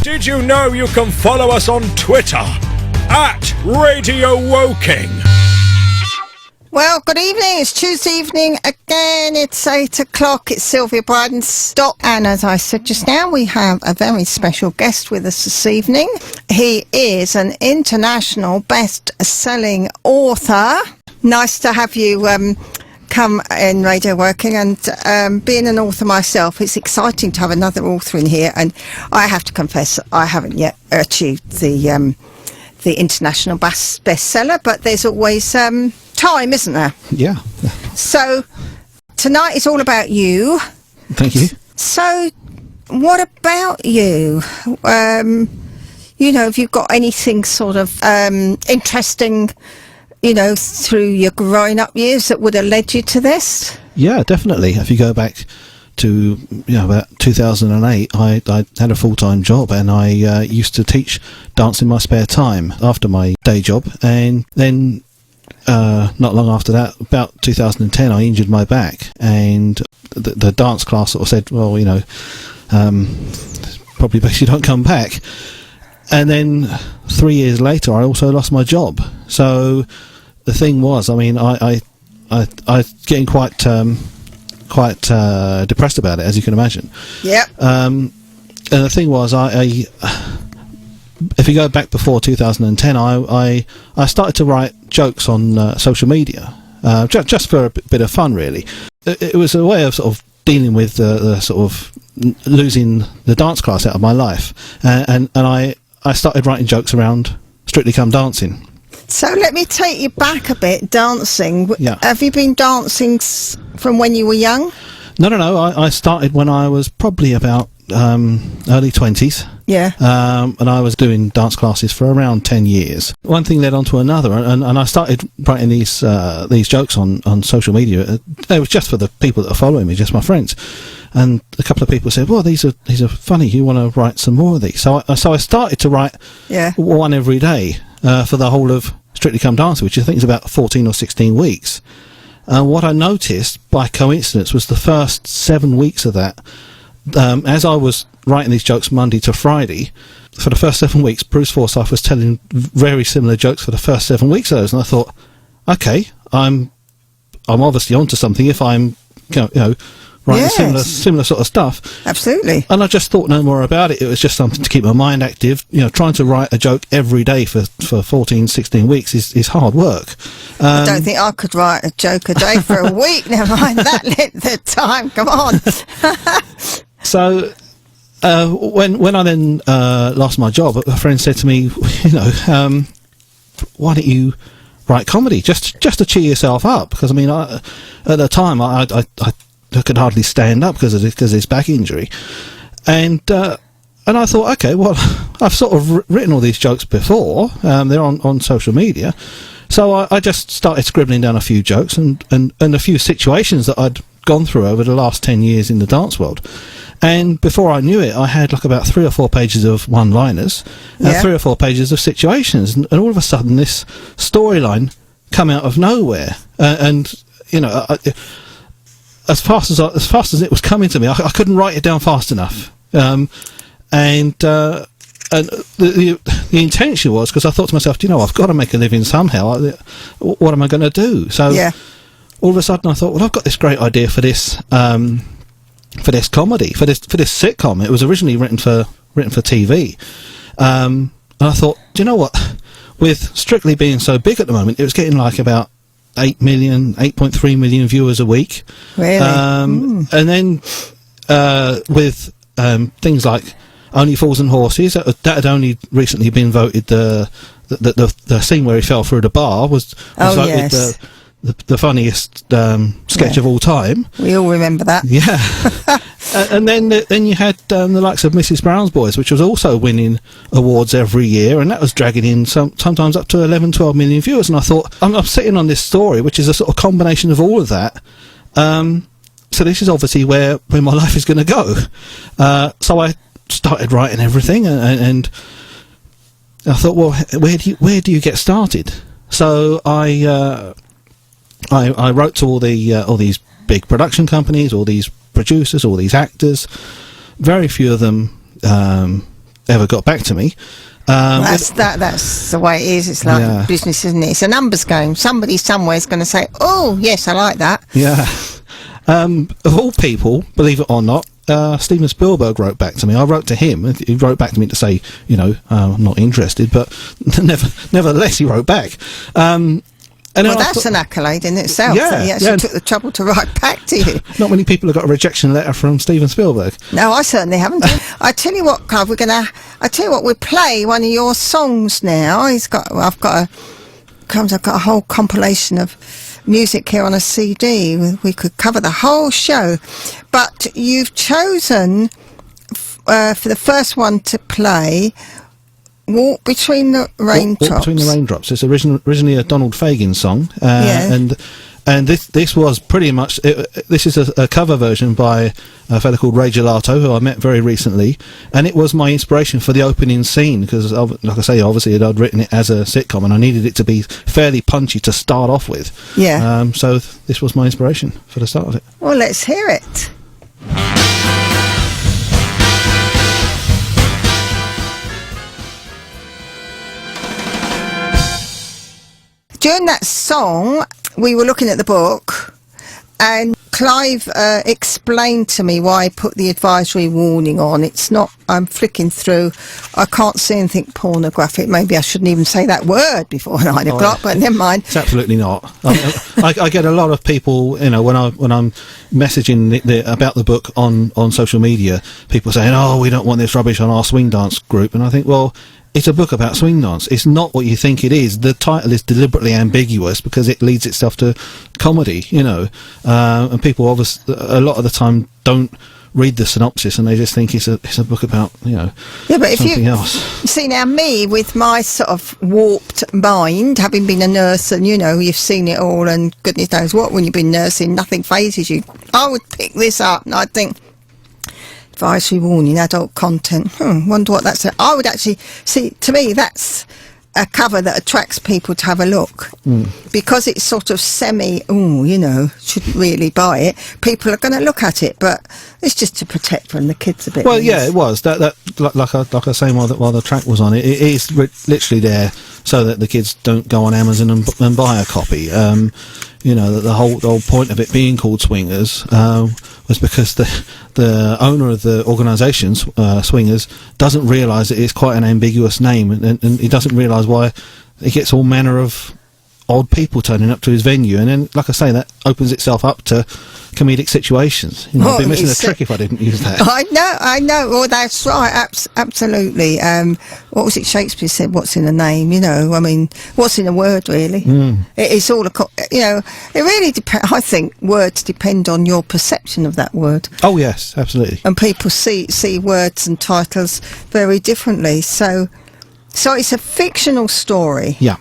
Did you know you can follow us on Twitter at Radio Woking? Well, good evening. It's Tuesday evening again. It's 8 o'clock. It's Sylvia Brydenstock. And as I said just now, we have a very special guest with us this evening. He is an international best-selling author. Nice to have you come in Radio Woking, and being an author myself, it's exciting to have another author in here. And I have to confess, I haven't yet achieved the international bestseller, but there's always time, isn't there? Yeah. So tonight is all about you. Thank you. So what about you? Have you got anything sort of interesting, through your growing up years that would have led you to this? Yeah, definitely. If you go back to about 2008, I had a full-time job, and I used to teach dance in my spare time after my day job. And then not long after that, about 2010, I injured my back, and the dance class sort of said, well, probably best you don't come back. And then 3 years later, I also lost my job. So the thing was, I was getting quite depressed about it, as you can imagine. Yep. And the thing was, if you go back before 2010, I started to write jokes on social media, just for a bit of fun, really. It was a way of sort of dealing with the sort of losing the dance class out of my life, and I started writing jokes around Strictly Come Dancing. So let me take you back a bit. Dancing. Yeah. Have you been dancing from when you were young? No. I started when I was probably about early 20s. Yeah. And I was doing dance classes for around 10 years. One thing led on to another, and I started writing these jokes on social media. It was just for the people that are following me, just my friends. And a couple of people said, well, these are funny, you want to write some more of these? So I started to write one every day for the whole of Strictly Come Dancing, which I think is about 14 or 16 weeks. And what I noticed, by coincidence, was the first 7 weeks of that, as I was writing these jokes Monday to Friday, for the first 7 weeks, Bruce Forsyth was telling very similar jokes for the first 7 weeks of those, and I thought, okay, I'm obviously onto something if I'm, writing similar sort of stuff. Absolutely. And I just thought no more about it. It was just something to keep my mind active. Trying to write a joke every day for 14, 16 weeks is hard work. I don't think I could write a joke a day for a week, never mind that length of time. Come on. So when I then lost my job, a friend said to me, why don't you write comedy just to cheer yourself up? Because at the time I could hardly stand up because of this back injury, and I thought, okay, well, I've sort of written all these jokes before. They're on social media, so I just started scribbling down a few jokes and a few situations that I'd gone through over the last 10 years in the dance world. And before I knew it, I had like about 3 or 4 pages of one-liners, 3 or 4 pages of situations, and all of a sudden this storyline come out of nowhere. As fast as it was coming to me, I couldn't write it down fast enough. And the intention was, because I thought to myself, I've got to make a living somehow. What am I going to do? So all of a sudden I thought, well, I've got this great idea for this comedy, for this sitcom. It was originally written for TV. And I thought, do you know what? With Strictly being so big at the moment, it was getting like about 8.3 million viewers a week. Really? And then with things like Only Fools and Horses, that had only recently been voted the scene where he fell through the bar was voted the funniest sketch of all time. We all remember that. Yeah. And then you had the likes of Mrs. Brown's Boys, which was also winning awards every year, and that was dragging in sometimes up to 11-12 million viewers. And I thought, I'm sitting on this story, which is a sort of combination of all of that. So this is obviously where my life is going to go. So I started writing everything, and I thought, well, where do you get started? So I wrote to all these big production companies, all these producers, all these actors. Very few of them ever got back to me. That's the way it is. It's like business, isn't it? It's a numbers game. Somebody somewhere is going to say, "Oh, yes, I like that." Yeah. Of all people, believe it or not, Steven Spielberg wrote back to me. I wrote to him. He wrote back to me to say, I'm not interested, but nevertheless, he wrote back. Well, that's an accolade in itself. Yeah, that he actually took the trouble to write back to you. Not many people have got a rejection letter from Steven Spielberg. No, I certainly haven't. I tell you what, Clive, we'll play one of your songs now. I've got a whole compilation of music here on a CD. We could cover the whole show, but you've chosen for the first one to play Walk Between the Raindrops. Walk Between the Raindrops. It's originally a Donald Fagen song, and this was pretty much this is a cover version by a fellow called Ray Gelato, who I met very recently, and it was my inspiration for the opening scene because, like I say, obviously I'd written it as a sitcom, and I needed it to be fairly punchy to start off with. Yeah. So this was my inspiration for the start of it. Well, let's hear it. During that song, we were looking at the book, and Clive explained to me why I put the advisory warning on. It's not, I'm flicking through, I can't see anything pornographic. Maybe I shouldn't even say that word before 9 o'clock, but never mind. It's absolutely not. I get a lot of people, when I'm messaging about the book on social media, people saying, "Oh, we don't want this rubbish on our swing dance group," and I think, well, it's a book about swing dance. It's not what you think it is. The title is deliberately ambiguous because it leads itself to comedy, and people obviously a lot of the time don't read the synopsis and they just think it's a book about but if something else. See, now me with my sort of warped mind, having been a nurse, and you've seen it all, and goodness knows what when you've been nursing, nothing phases you. I would pick this up and I'd think, advisory warning, adult content. Wonder what that's. I would actually see. To me, that's a cover that attracts people to have a look because it's sort of shouldn't really buy it. People are going to look at it, but it's just to protect from the kids a bit. Well, yeah, it was that like I was saying while the track was on, it is literally there so that the kids don't go on Amazon and buy a copy. The whole point of it being called Swingers was because the owner of the organisation, Swingers, doesn't realise that it's quite an ambiguous name, and he doesn't realise why he gets all manner of odd people turning up to his venue, and then, like I say, that opens itself up to comedic situations. I'd be missing a trick if I didn't use that. I know. Well, that's right. Absolutely. What was it Shakespeare said? What's in a name? What's in a word? Really, it's all it really depends. I think words depend on your perception of that word. Oh yes, absolutely. And people see words and titles very differently. So it's a fictional story. Yeah.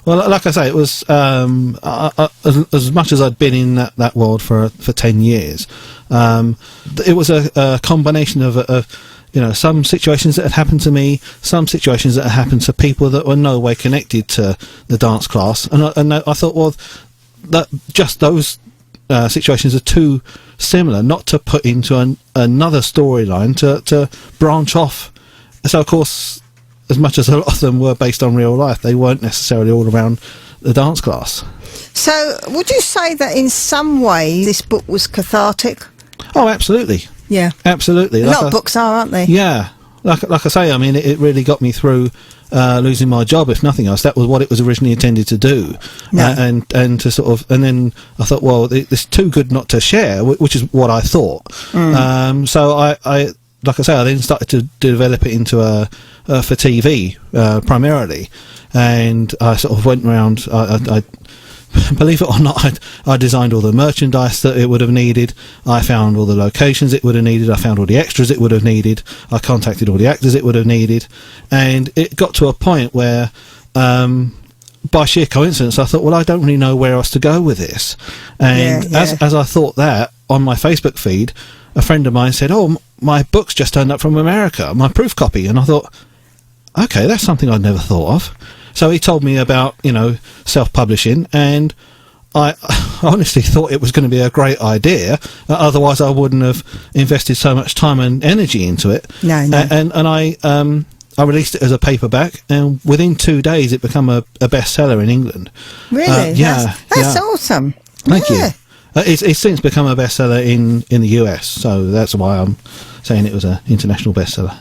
Well, like I say, it was as much as I'd been in that world for 10 years. It was a combination of some situations that had happened to me, some situations that had happened to people that were no way connected to the dance class, and I thought, well, that just those situations are too similar not to put into another storyline to branch off. So, of course, as much as a lot of them were based on real life, they weren't necessarily all around the dance class. So, would you say that in some way this book was cathartic? Oh, absolutely. Yeah. Absolutely. A lot of books are, aren't they? Yeah. Like I say, I mean, it really got me through losing my job, if nothing else. That was what it was originally intended to do. No. And to sort of, and then I thought, well, it's too good not to share, which is what I thought. So I like I say, I then started to develop it into for TV primarily, and I sort of went around. I believe it or not, I designed all the merchandise that it would have needed. I found all the locations it would have needed. I found all the extras it would have needed. I contacted all the actors it would have needed, and it got to a point where, by sheer coincidence, I thought, well, I don't really know where else to go with this. And as I thought that, on my Facebook feed, a friend of mine said, "Oh, my book's just turned up from America, my proof copy." And I thought, okay, that's something I'd never thought of. So he told me about, self-publishing, and I honestly thought it was going to be a great idea. Otherwise, I wouldn't have invested so much time and energy into it. No. And I released it as a paperback, and within 2 days, it became a bestseller in England. Really? Yeah. That's awesome. Thank you. It's since become a bestseller in the US, so that's why I'm saying it was an international bestseller.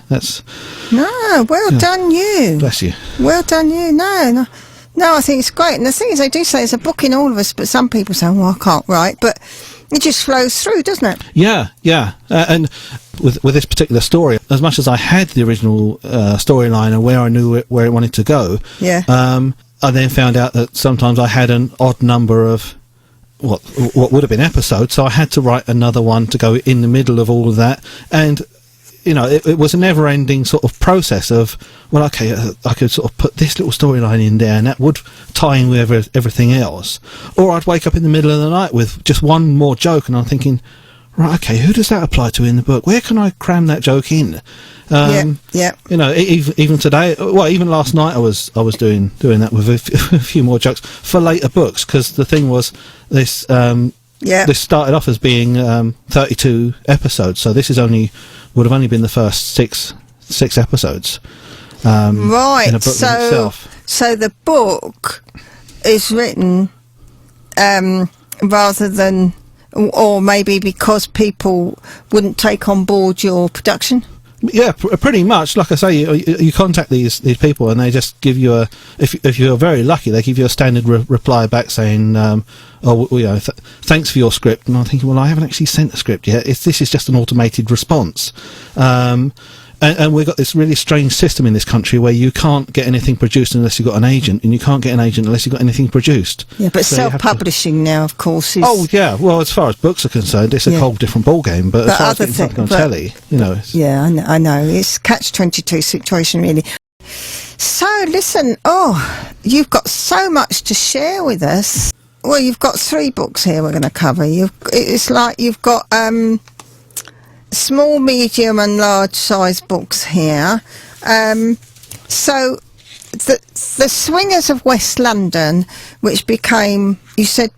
Well done you. Bless you. Well done you. No, I think it's great. And the thing is, they do say there's a book in all of us, but some people say, well, I can't write. But it just flows through, doesn't it? Yeah. And with this particular story, as much as I had the original storyline and where I knew where it wanted to go, I then found out that sometimes I had an odd number of what would have been episodes, so I had to write another one to go in the middle of all of that. And it was a never-ending sort of process of, well, okay, I could sort of put this little storyline in there, and that would tie in with everything else. Or I'd wake up in the middle of the night with just one more joke, and I'm thinking, right, okay, who does that apply to in the book? Where can I cram that joke in? Yeah. Even today, well, even last night, I was doing that with a few more jokes for later books, because the thing was this. This started off as being 32 episodes, so this would have only been the first six episodes. Right. In a book itself. So the book is written rather than, or maybe because people wouldn't take on board your production. Yeah, pretty much. Like I say, you contact these people, and they just give you if you're very lucky, they give you a standard reply back saying, thanks for your script. And I'm thinking, well, I haven't actually sent a script yet. This is just an automated response. And we've got this really strange system in this country where you can't get anything produced unless you've got an agent, and you can't get an agent unless you've got anything produced. Yeah, but so self-publishing now, of course, is... Oh, yeah. Well, as far as books are concerned, it's a whole different ballgame. But as far as getting something on telly, Yeah, I know. It's catch-22 situation, really. So, listen, you've got so much to share with us. Well, you've got 3 books here we're going to cover. It's like you've got... small, medium and large size books here. So the Swingers of West London, which became, you said,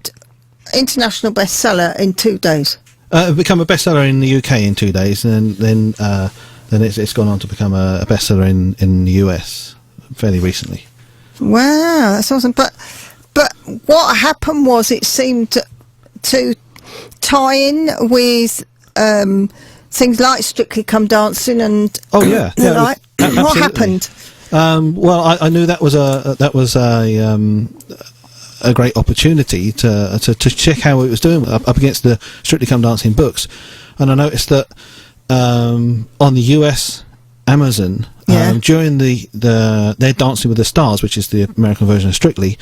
international bestseller in 2 days. It became a bestseller in the UK in 2 days, and then it's gone on to become a bestseller in the US fairly recently. Wow, that's awesome. But what happened was it seemed to tie in with things like Strictly Come Dancing and what happened? Well, I knew that was a great opportunity to check how it was doing up against the Strictly Come Dancing books, and I noticed that on the US Amazon during their Dancing with the Stars, which is the American version of Strictly,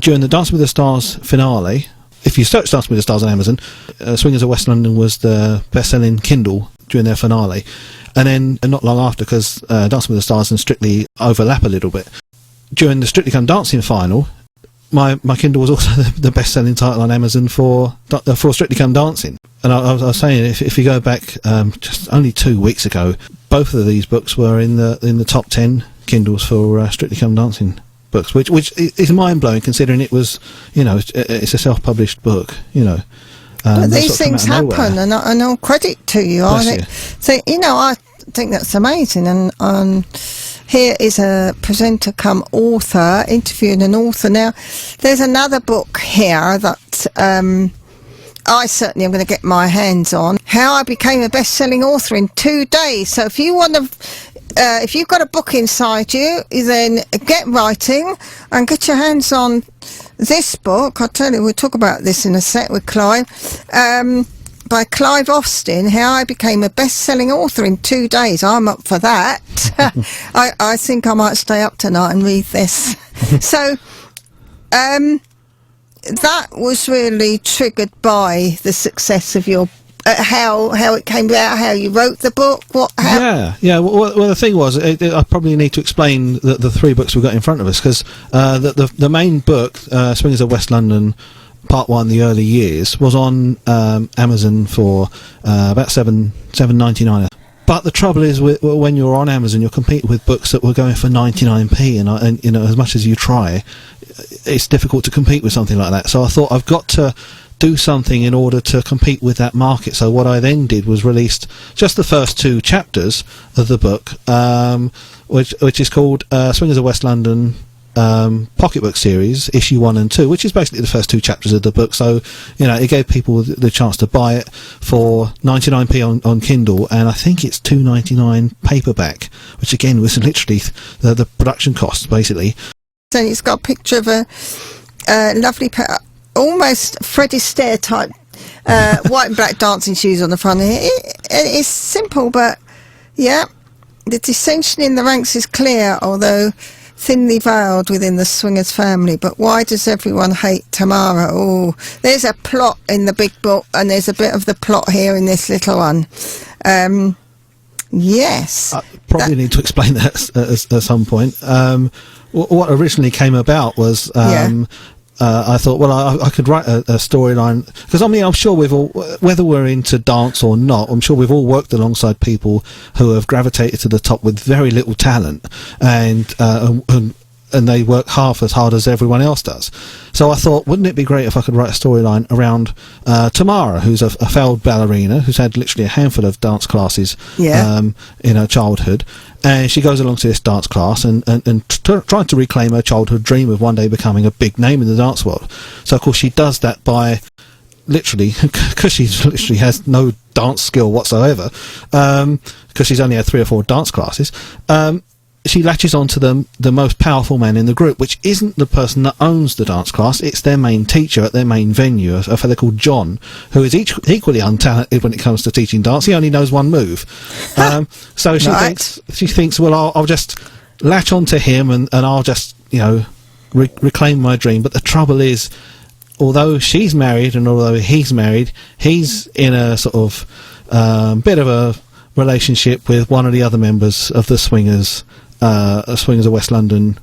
during the Dancing with the Stars finale. If you search Dancing with the Stars on Amazon, Swingers of West London was the best-selling Kindle during their finale. And then, not long after, because Dancing with the Stars and Strictly overlap a little bit, during the Strictly Come Dancing final, my Kindle was also the best-selling title on Amazon for Strictly Come Dancing. And I was saying, if you go back just only 2 weeks ago, both of these books were in the top 10 Kindles for Strictly Come Dancing books, which is mind-blowing considering it was, it's a self-published book, But these things happen, and all credit to you. I think that's amazing. And here is a presenter come author interviewing an author. Now, there's another book here that I certainly am going to get my hands on. How I Became a Best-Selling Author in 2 days. So if you want to... if you've got a book inside you, then get writing and get your hands on this book. I'll tell you, we'll talk about this in a sec with Clive. By Clive Austin, How I Became a Best-Selling Author in 2 days. I'm up for that. I think I might stay up tonight and read this. So, that was really triggered by the success of your how it came about, how you wrote the book. Well, the thing was, I probably need to explain the 3 books we've got in front of us, because the main book, Swingers of West London, Part 1, The Early Years, was on Amazon for about $7.99. But the trouble is, when you're on Amazon, you're competing with books that were going for 99p, and as much as you try, it's difficult to compete with something like that. So I thought I've got to do something in order to compete with that market. So what I then did was released just the first 2 chapters of the book, which is called Swingers of West London pocketbook series, issue 1 and 2, which is basically the first 2 chapters of the book. So it gave people the chance to buy it for 99p on Kindle, and I think it's $2.99 paperback, which again was literally the production costs basically. So it's got a picture of a lovely almost Fred Astaire type white and black dancing shoes on the front. It's simple, but yeah, the dissension in the ranks is clear, although thinly veiled within the Swingers family. But why does everyone hate Tamara? Oh, there's a plot in the big book, and there's a bit of the plot here in this little one. Yes. I probably need to explain that at some point. What originally came about was I thought, well, I could write a storyline, because I'm sure we've all, whether we're into dance or not, I'm sure we've all worked alongside people who have gravitated to the top with very little talent, and they work half as hard as everyone else does. So I thought, wouldn't it be great if I could write a storyline around Tamara, who's a failed ballerina who's had literally a handful of dance classes in her childhood, and she goes along to this dance class and trying to reclaim her childhood dream of one day becoming a big name in the dance world. So of course she does that by literally, because she literally has no dance skill whatsoever, because she's only had 3 or 4 dance classes, she latches on to the most powerful man in the group, which isn't the person that owns the dance class. It's their main teacher at their main venue, a fellow called John, who is equally untalented when it comes to teaching dance. He only knows one move. So she thinks, well, I'll just latch on to him and I'll just, reclaim my dream. But the trouble is, although she's married and although he's married, he's in a sort of bit of a relationship with one of the other members of the Swingers of West London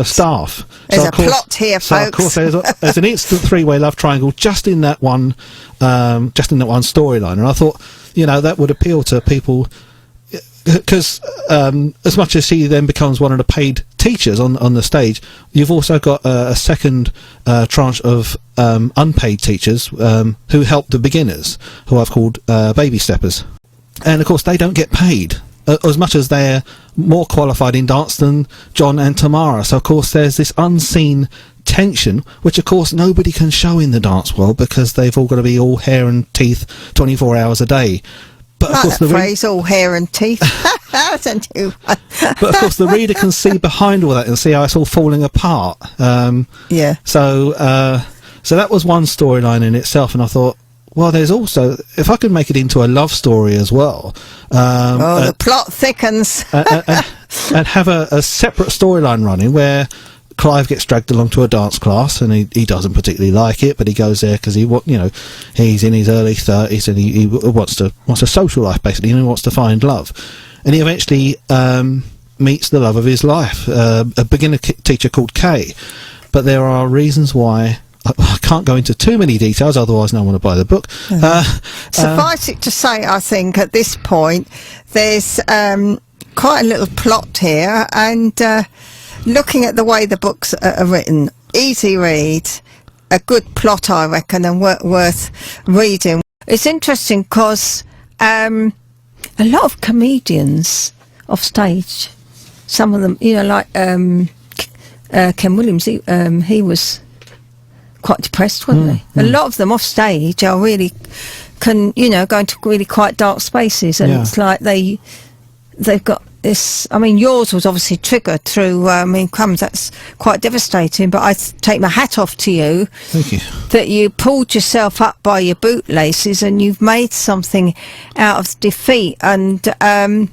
staff. There's a plot here, folks. So of course there's an instant 3-way love triangle just in that one storyline, and I thought that would appeal to people, because as much as she then becomes one of the paid teachers on the stage, you've also got a second tranche of unpaid teachers who help the beginners, who I've called baby steppers. And of course they don't get paid as much as they're more qualified in dance than John and Tamara. So of course there's this unseen tension, which of course nobody can show in the dance world, because they've all got to be all hair and teeth 24 hours a day. But of course the phrase, all hair and teeth. That's a new one. But of course the reader can see behind all that and see how it's all falling apart. So that was one storyline in itself, and I thought, well, there's also, if I could make it into a love story as well. The plot thickens. And have a separate storyline running where Clive gets dragged along to a dance class, and he doesn't particularly like it, but he goes there because he's in his early 30s, and he wants a social life basically, and he wants to find love. And he eventually meets the love of his life, a beginner teacher called Kay. But there are reasons why. I can't go into too many details, otherwise no one will buy the book. Suffice it to say, I think at this point there's quite a little plot here, and looking at the way the books are written, easy read, a good plot, I reckon, and worth reading. It's interesting because a lot of comedians off stage, some of them, like Ken Williams, he was quite depressed, wasn't he? A lot of them off stage are really go into really quite dark spaces, and it's like they've got this. I mean, yours was obviously triggered through crumbs. That's quite devastating, but I take my hat off to you. Thank you. That you pulled yourself up by your bootlaces and you've made something out of defeat, and out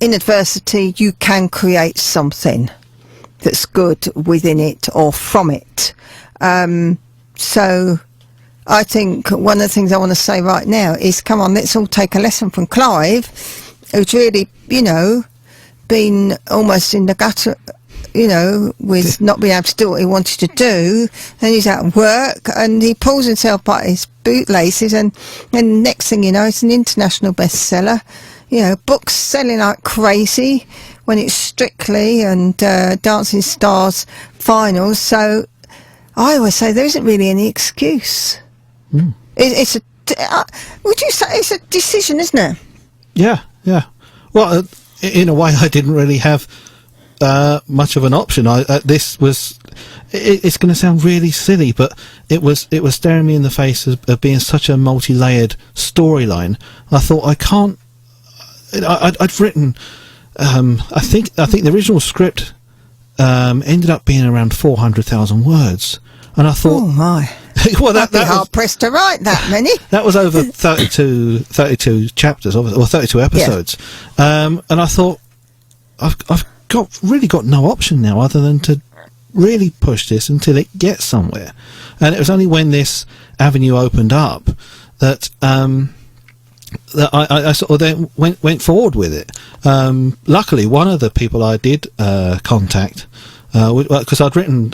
in adversity you can create something that's good within it or from it. So I think one of the things I want to say right now is, come on, let's all take a lesson from Clive, who's really, been almost in the gutter, with not being able to do what he wanted to do, and he's at work and he pulls himself by his bootlaces, and next thing you know, it's an international bestseller. Books selling like crazy when it's Strictly and Dancing Stars finals. So I always say there isn't really any excuse. It's would you say it's a decision, isn't it? Yeah. Well, in a way, I didn't really have much of an option. This was. It's going to sound really silly, but it was staring me in the face of being such a multi-layered storyline. I thought I can't. I'd written. I think the original script ended up being around 400,000 words, and I thought, oh my. Well, that hard pressed to write that many. That was over 32 chapters, or 32 episodes, and I thought, I've really got no option now other than to really push this until it gets somewhere. And it was only when this avenue opened up that that I sort of then went forward with it. Luckily, one of the people I did contact, because I'd written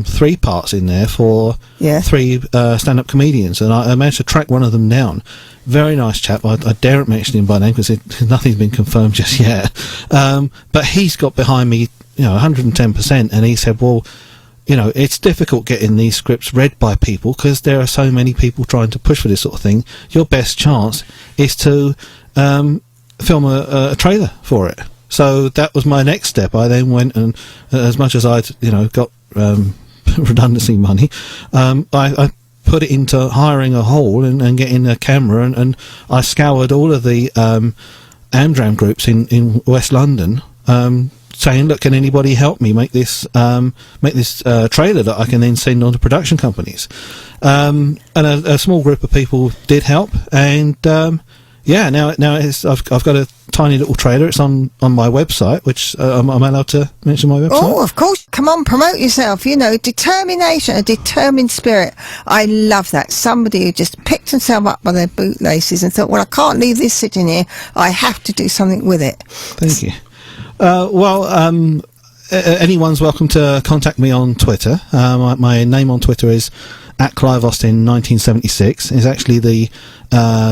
3 parts in there for 3 stand-up comedians, and I managed to track one of them down. Very nice chap. I daren't mention him by name because nothing's been confirmed just yet. But he's got behind me, 110%, and he said, well, it's difficult getting these scripts read by people because there are so many people trying to push for this sort of thing. Your best chance is to film a trailer for it. So that was my next step. I then went and, as much as I'd, got redundancy money, I put it into hiring a hall and getting a camera, and I scoured all of the Amdram groups in West London, saying, look, can anybody help me make this trailer that I can then send on to production companies? And a small group of people did help, and now I've got a tiny little trailer. It's on my website, which am I allowed to mention my website? Oh, of course. Come on, promote yourself. Determination, a determined spirit. I love that. Somebody who just picked himself up by their bootlaces and thought, well, I can't leave this sitting here. I have to do something with it. Thank you. Anyone's welcome to contact me on Twitter. My name on Twitter is @CliveAustin1976. It's actually the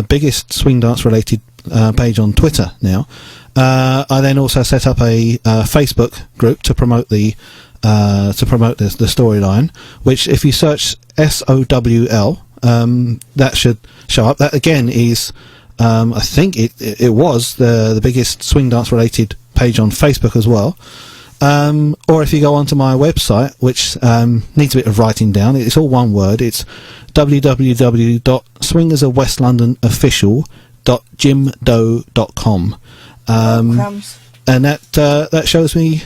biggest swing dance related page on Twitter now. I then also set up a Facebook group to promote the storyline, which if you search SOWL, that should show up. That again is I think it was the biggest swing dance related page on Facebook as well. Or if you go onto my website, which needs a bit of writing down, it's all one word. It's www.swingersofwestlondonofficial.jimdo.com, and that shows me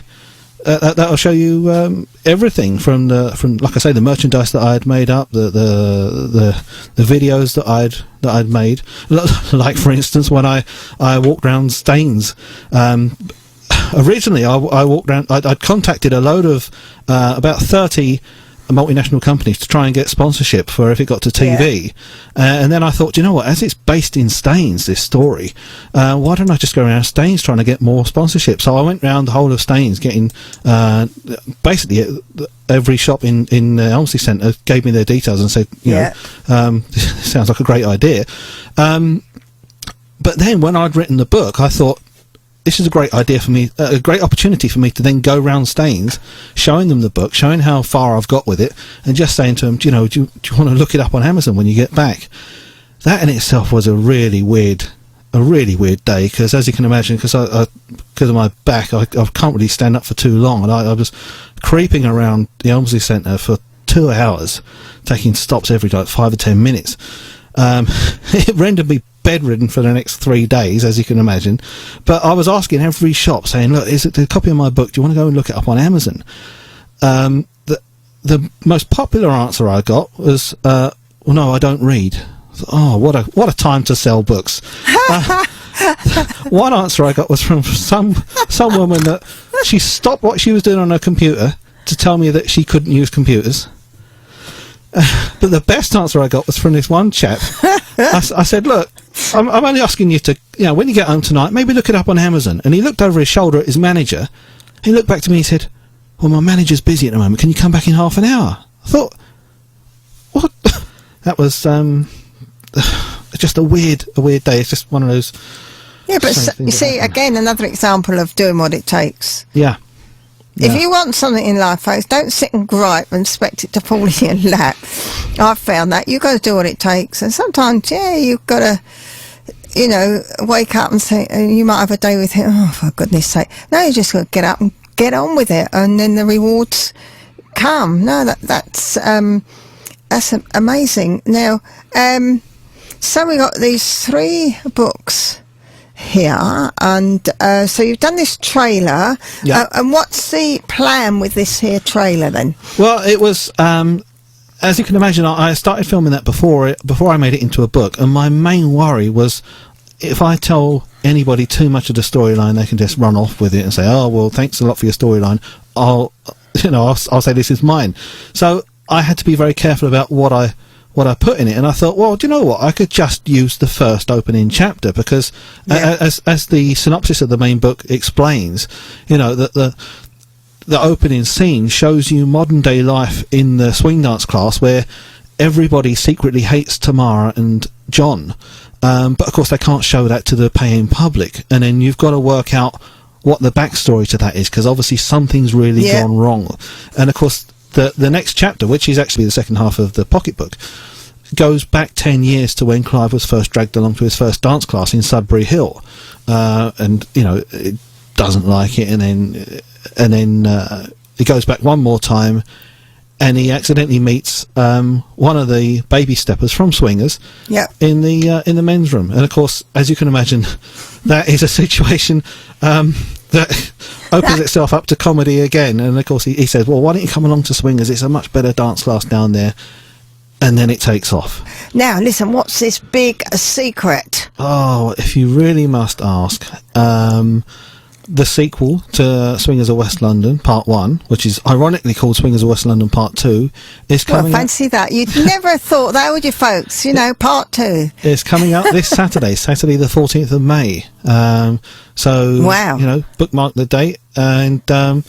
that'll show you everything from like I say, the merchandise that I had made up, the videos that I'd made. Like for instance, when I walked around Staines. Originally, I walked around. I'd contacted a load of about 30 multinational companies to try and get sponsorship for if it got to TV, and then I thought, you know what? As it's based in Staines, this story, why don't I just go around Staines trying to get more sponsorship? So I went round the whole of Staines, getting basically every shop in the Elmsley Centre gave me their details and said, this sounds like a great idea. But then when I'd written the book, I thought, this is a great idea for me, a great opportunity for me to then go round Staines, showing them the book, showing how far I've got with it, and just saying to them, do you want to look it up on Amazon when you get back? That in itself was a really weird day, because as you can imagine, because of my back, I can't really stand up for too long, and I was creeping around the Elmsley Centre for 2 hours, taking stops every 5 or 10 minutes. It rendered me bedridden for the next 3 days, as you can imagine. But I was asking every shop, saying, look, is it a copy of my book? Do you want to go and look it up on Amazon? The most popular answer I got was, well, no, I don't read. Oh, what a time to sell books. One answer I got was from some woman that she stopped what she was doing on her computer to tell me that she couldn't use computers. But the best answer I got was from this one chap. I said, look, I'm only asking you to, when you get home tonight, maybe look it up on Amazon. And he looked over his shoulder at his manager. He looked back to me and said, well, my manager's busy at the moment. Can you come back in half an hour? I thought, what? That was just a weird day. It's just one of those. Yeah, but you see, again, another example of doing what it takes. Yeah. If you want something in life, folks, don't sit and gripe and expect it to fall in your lap. I've found that you've got to do what it takes, and sometimes, you've got to, wake up and say, you might have a day with it. Oh, for goodness sake! No, you just got to get up and get on with it, and then the rewards come. No, that's amazing. Now, so we got these 3 books here, and so you've done this trailer. And what's the plan with this here trailer then? Well, it was as you can imagine, I started filming that before I made it into a book, and my main worry was if I tell anybody too much of the storyline, they can just run off with it and say, oh well, thanks a lot for your storyline, I'll say this is mine. So I had to be very careful about what I put in it, and I thought, well, do you know what? I could just use the first opening chapter, because as the synopsis of the main book explains, that the opening scene shows you modern day life in the swing dance class, where everybody secretly hates Tamara and John, but of course they can't show that to the paying public, and then you've got to work out what the backstory to that is, because obviously something's really gone wrong. And of course the next chapter, which is actually the second half of the pocketbook, goes back 10 years to when Clive was first dragged along to his first dance class in Sudbury Hill, and it doesn't like it, and then he goes back one more time, and he accidentally meets one of the baby steppers from Swingers in the men's room. And of course, as you can imagine, that is a situation that opens itself up to comedy again. And of course he says, well, why don't you come along to Swingers, it's a much better dance class down there. And then it takes off. Now listen, what's this big secret? Oh, if you really must ask, the sequel to Swingers of West London Part 1, which is ironically called Swingers of West London Part 2, is coming fancy that. You'd never thought that, would you, folks? Part 2. It's coming out this Saturday the 14th of May. So, wow. Bookmark the date and come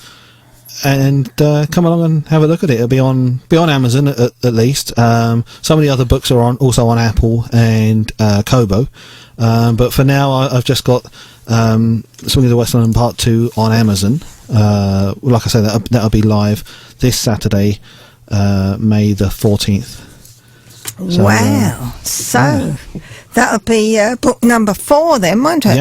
along and have a look at it. It'll be on Amazon at least. Some of the other books are also on Apple and Kobo. But for now, I've just got Swingers of West London Part 2 on Amazon. Like I say, that'll be live this Saturday, May the 14th. So, wow. That'll be book number 4 then, won't it?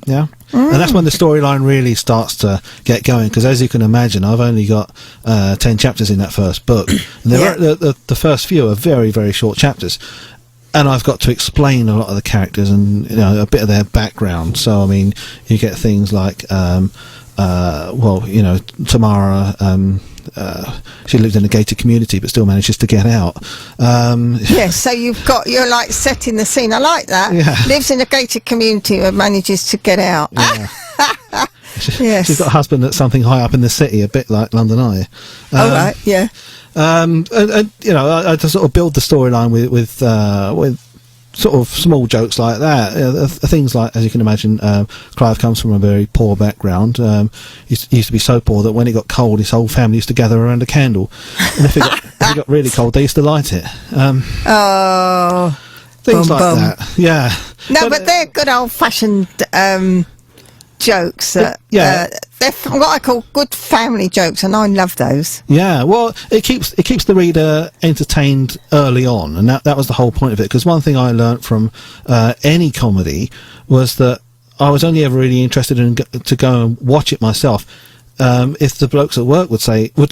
Yeah. And that's when the storyline really starts to get going, because as you can imagine, I've only got 10 chapters in that first book. And the first few are very, very short chapters. And I've got to explain a lot of the characters and a bit of their background. So I mean, you get things like, Tamara. She lived in a gated community, but still manages to get out. So you're like setting the scene. I like that. Yeah. Lives in a gated community and manages to get out. Yeah. Yes. She's got a husband that's something high up in the city, a bit like London Eye. All right. Yeah. I just sort of build the storyline with sort of small jokes like that. Things like, as you can imagine, Clive comes from a very poor background. He used to be so poor that when it got cold, his whole family used to gather around a candle, and if it got really cold, they used to light it. Things like that. Yeah. No, but they're good old-fashioned jokes. They're what I call good family jokes, and I love those. Yeah, well, it keeps the reader entertained early on, and that was the whole point of it. Because one thing I learnt from any comedy was that I was only ever really interested in to go and watch it myself. If the blokes at work would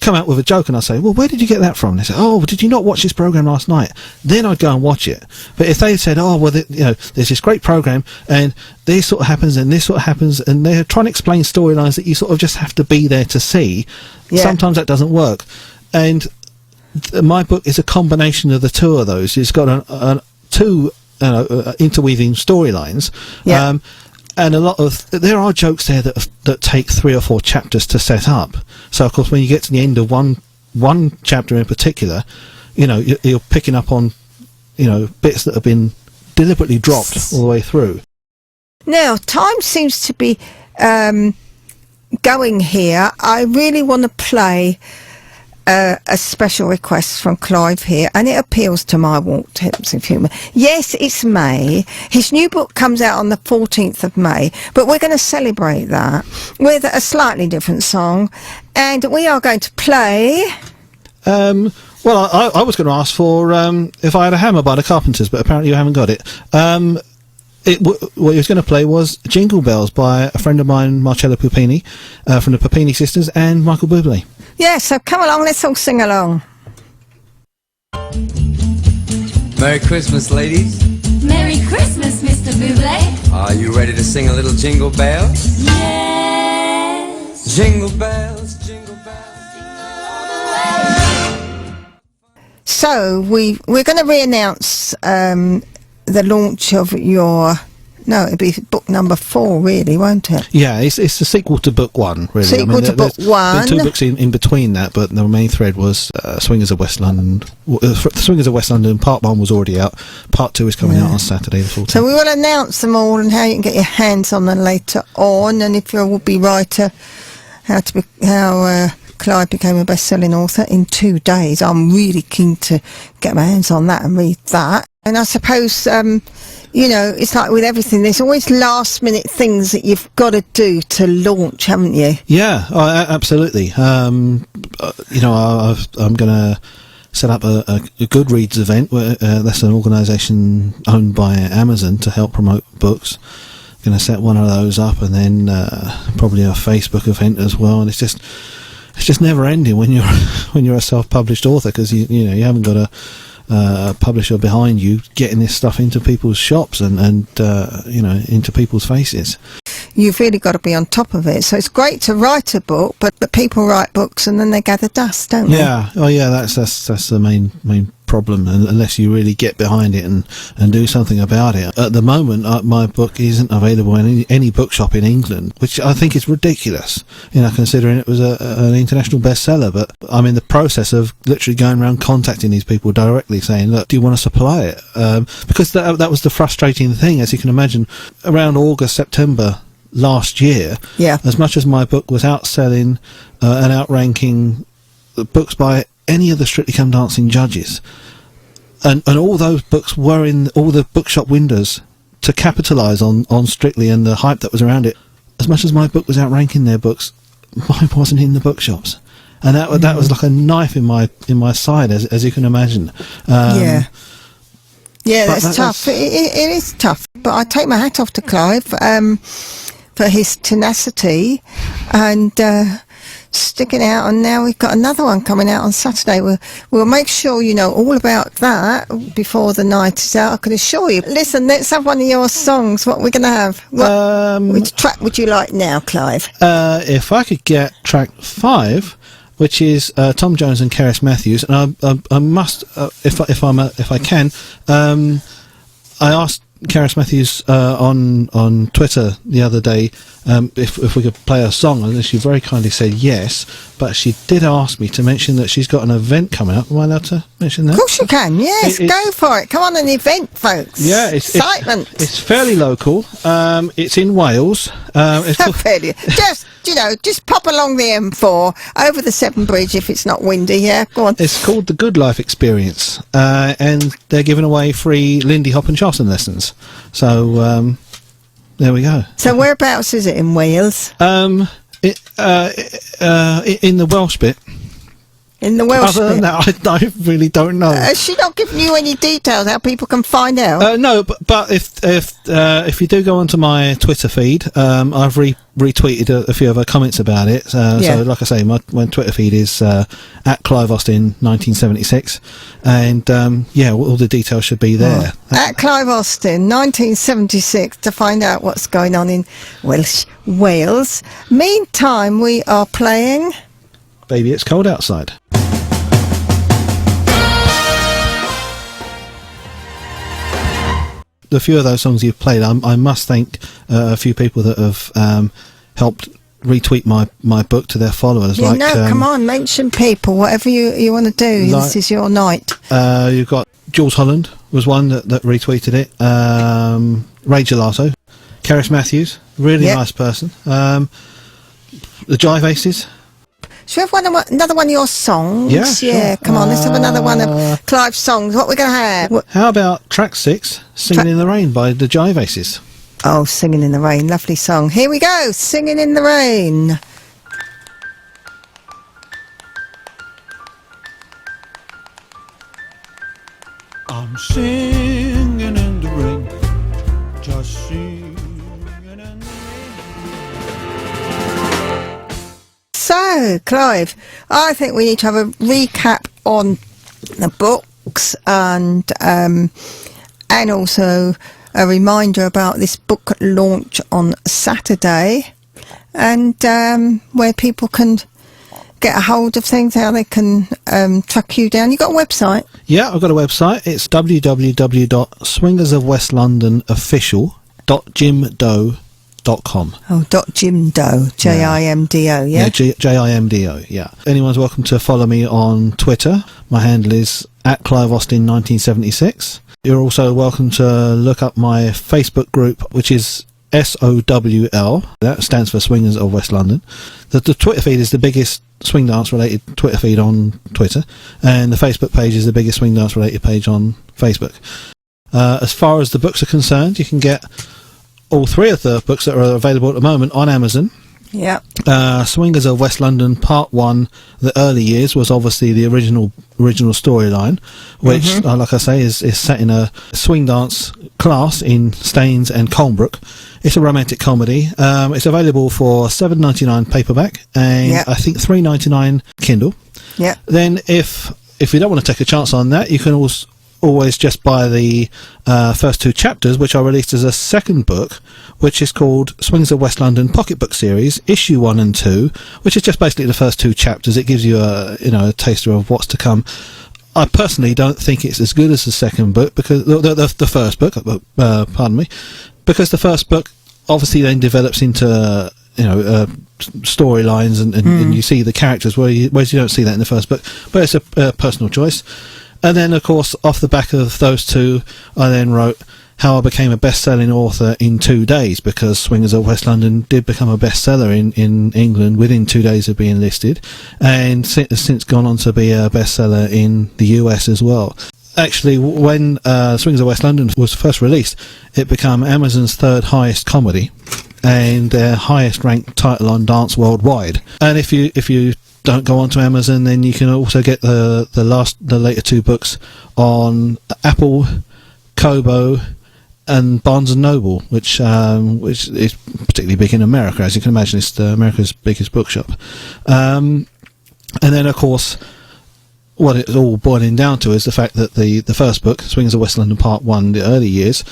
come out with a joke, and I'd say, well, where did you get that from? And they say, oh, did you not watch this program last night? Then I'd go and watch it. But if they said, oh, well, there's this great program, and this sort of happens, and this sort of happens, and they're trying to explain storylines that you sort of just have to be there to see, sometimes that doesn't work. And my book is a combination of the two of those. It's got two interweaving storylines. Yeah. And there are jokes there that take 3 or 4 chapters to set up. So of course, when you get to the end of one chapter in particular, you're picking up on, bits that have been deliberately dropped all the way through. Now, time seems to be going here. I really want to play a special request from Clive here, and it appeals to my warped sense of humour. Yes, it's May. His new book comes out on the 14th of May, but we're going to celebrate that with a slightly different song, and we are going to play... Well, I was going to ask for If I Had a Hammer by the Carpenters, but apparently you haven't got it. What he was going to play was Jingle Bells by a friend of mine, Marcello Pupini, from the Pupini Sisters, and Michael Bublé. Yeah, so come along, let's all sing along. Merry Christmas, ladies. Merry Christmas, Mr. Bublé. Are you ready to sing a little Jingle Bells? Yes. Jingle bells, jingle bells. So we're going to re-announce the launch of your... No, it'd be book number 4, really, won't it? Yeah, it's a sequel to book 1, really. Sequel to book 1. There's 2 books in between that, but the main thread was Swingers of West London. Swingers of West London, part 1 was already out. Part 2 is coming out on Saturday the 14th. So we will announce them all and how you can get your hands on them later on, and if you're a would-be writer, how Clive became a best-selling author in 2 days. I'm really keen to get my hands on that and read that. And I suppose, it's like with everything, there's always last-minute things that you've got to do to launch, haven't you? Yeah, absolutely. I'm going to set up a Goodreads event. That's an organisation owned by Amazon to help promote books. I'm going to set one of those up, and then probably a Facebook event as well. And it's just never ending when you're a self-published author, because you haven't got a publisher behind you getting this stuff into people's shops and into people's faces. You've really got to be on top of it. So it's great to write a book, but people write books and then they gather dust, don't they? Yeah. Oh, yeah. That's the main problem, unless you really get behind it and do something about it. At the moment, my book isn't available in any bookshop in England, which I think is ridiculous, considering it was an international bestseller. But I'm in the process of literally going around contacting these people directly, saying, look, do you want to supply it? Because that was the frustrating thing, as you can imagine. Around August, September last year, as much as my book was outselling and outranking books by any of the Strictly Come Dancing judges, and all those books were in all the bookshop windows to capitalise on Strictly and the hype that was around it. As much as my book was outranking their books, mine wasn't in the bookshops, and that was like a knife in my side, as you can imagine. Yeah, that's tough. It is tough, but I take my hat off to Clive for his tenacity and sticking out, and now we've got another one coming out on Saturday. We'll make sure you know all about that before the night is out, I can assure you. Listen, let's have one of your songs. What we're going to have? Which track would you like now, Clive? If I could get track 5, which is Tom Jones and Keris Matthews, and I must, if I can, I asked Keris Matthews on Twitter the other day if we could play a song, and she very kindly said yes, but she did ask me to mention that she's got an event coming up. Am I allowed to mention that? Of course you can, yes, go for it. Come on, an event, folks. Yeah, excitement. It's fairly local. It's in Wales. Just pop along the M4 over the Severn Bridge if it's not windy. Yeah, go on. It's called the Good Life Experience, and they're giving away free Lindy Hop and Charleston lessons. So there we go. So whereabouts is it in Wales? In the Welsh bit. In the Welsh Other than that, I really don't know. Has she not given you any details how people can find out? No, but if you do go onto my Twitter feed, I've retweeted a few of her comments about it. So like I say, my Twitter feed is at Clive Austin 1976, and all the details should be there. At Clive Austin 1976 to find out what's going on in Wales. Meantime, we are playing Baby, It's Cold Outside. The few of those songs you've played, I must thank a few people that have helped retweet my book to their followers. Come on, mention people, whatever you want to do. This is your night. You've got Jules Holland was one that retweeted it. Ray Gelato, Keris Matthews, really nice person. The Jive Aces. Should we have another one of your songs? Yeah, sure. Yeah, come on, let's have another one of Clive's songs. What we're going to have? How about track 6, Singing in the Rain by the Jive Aces? Oh, Singing in the Rain, lovely song. Here we go, Singing in the Rain. I'm singing in the rain, just singing in the rain. So, Clive, I think we need to have a recap on the books and also a reminder about this book launch on Saturday and where people can get a hold of things, how they can track you down. You got a website? Yeah, I've got a website. It's www.swingersofwestLondonofficial.jimdo.com. Oh, .jimdo, Jimdo, yeah? Jimdo, yeah. Anyone's welcome to follow me on Twitter. My handle is @CliveAustin1976. You're also welcome to look up my Facebook group, which is SOWL. That stands for Swingers of West London. The Twitter feed is the biggest swing dance related Twitter feed on Twitter, and the Facebook page is the biggest swing dance related page on Facebook. As far as the books are concerned, you can get all 3 of the books that are available at the moment on Amazon. Yeah. Swingers of West London Part 1, the early years, was obviously the original storyline, which, like I say, is set in a swing dance class in Staines and Colnbrook. It's a romantic comedy. It's available for $7.99 paperback and I think $3.99 Kindle. Yeah. Then if you don't want to take a chance on that, you can always just buy the first 2 chapters, which are released as a second book, which is called Swings of West London Pocketbook Series, issue 1 and 2, which is just basically the first 2 chapters. It gives you a taster of what's to come. I personally don't think it's as good as the second book, because the first book, pardon me, because the first book obviously then develops into storylines and you see the characters, whereas you don't see that in the first book. But it's a personal choice. And then, of course, off the back of those 2, I then wrote how I became a best-selling author in 2 days, because Swingers of West London did become a bestseller in England within 2 days of being listed, and since gone on to be a bestseller in the US as well. Actually, when Swingers of West London was first released, it became Amazon's 3rd highest comedy and their highest ranked title on Dance Worldwide. And if you don't go onto Amazon, then you can also get the later 2 books on Apple, Kobo, and Barnes and Noble, which is particularly big in America, as you can imagine. It's America's biggest bookshop. And then, of course, what it's all boiling down to is the fact that the first book, Swingers of West London Part 1, the early years,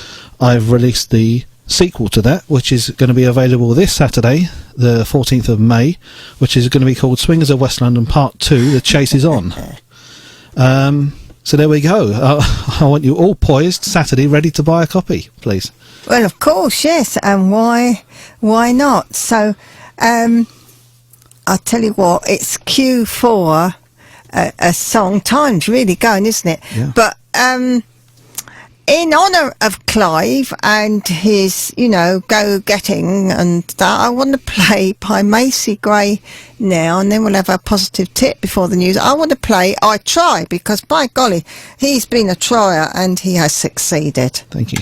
I've released the sequel to that, which is going to be available this Saturday, the 14th of May, which is going to be called Swingers of West London Part 2, The Chase is On. So there we go. I want you all poised Saturday, ready to buy a copy, please. Well, of course, yes, and why not? So, I'll tell you what, it's Q4, a song. Time's really going, isn't it? Yeah. But in honour of Clive and his, go-getting and that, I want to play by Macy Gray now, and then we'll have a positive tip before the news. I want to play I Try, because by golly, he's been a trier and he has succeeded. Thank you.